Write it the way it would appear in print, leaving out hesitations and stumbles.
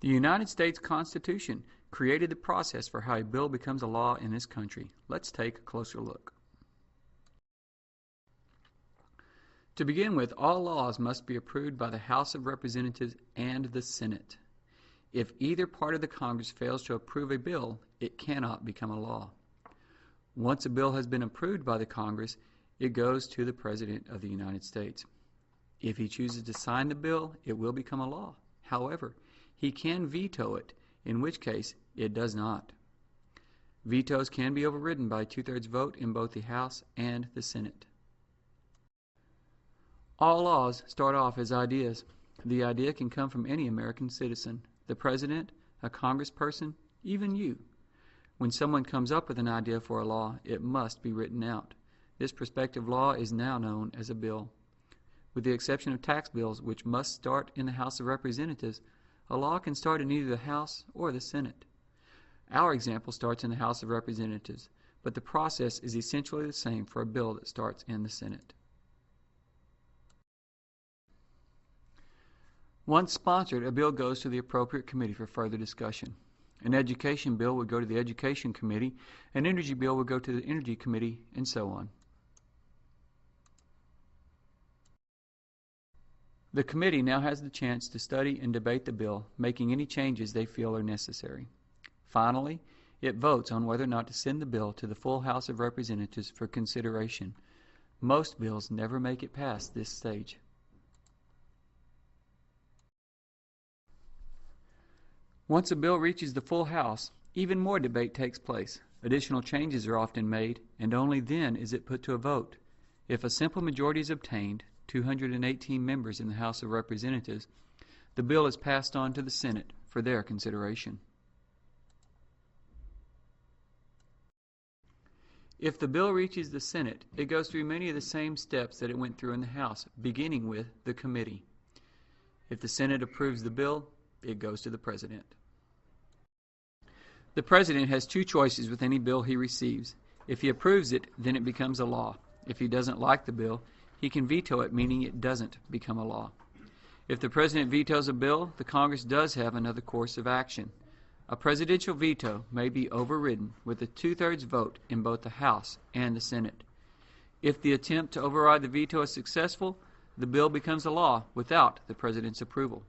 The United States Constitution created the process for how a bill becomes a law in this country. Let's take a closer look. To begin with, all laws must be approved by the House of Representatives and the Senate. If either part of the Congress fails to approve a bill, it cannot become a law. Once a bill has been approved by the Congress, it goes to the President of the United States. If he chooses to sign the bill, it will become a law. However, he can veto it, in which case it does not. Vetoes can be overridden by a 2/3 vote in both the House and the Senate. All laws start off as ideas. The idea can come from any American citizen, the President, a congressperson, even you. When someone comes up with an idea for a law, it must be written out. This prospective law is now known as a bill. With the exception of tax bills, which must start in the House of Representatives, a law can start in either the House or the Senate. Our example starts in the House of Representatives, but the process is essentially the same for a bill that starts in the Senate. Once sponsored, a bill goes to the appropriate committee for further discussion. An education bill would go to the Education Committee, an energy bill would go to the Energy Committee, and so on. The committee now has the chance to study and debate the bill, making any changes they feel are necessary. Finally, it votes on whether or not to send the bill to the full House of Representatives for consideration. Most bills never make it past this stage. Once a bill reaches the full House, even more debate takes place. Additional changes are often made, and only then is it put to a vote. If a simple majority is obtained, 218 members in the House of Representatives, the bill is passed on to the Senate for their consideration. If the bill reaches the Senate, it goes through many of the same steps that it went through in the House, beginning with the committee. If the Senate approves the bill, it goes to the President. The President has two choices with any bill he receives. If he approves it, then it becomes a law. If he doesn't like the bill, he can veto it, meaning it doesn't become a law. If the President vetoes a bill, the Congress does have another course of action. A presidential veto may be overridden with a 2/3 vote in both the House and the Senate. If the attempt to override the veto is successful, the bill becomes a law without the President's approval.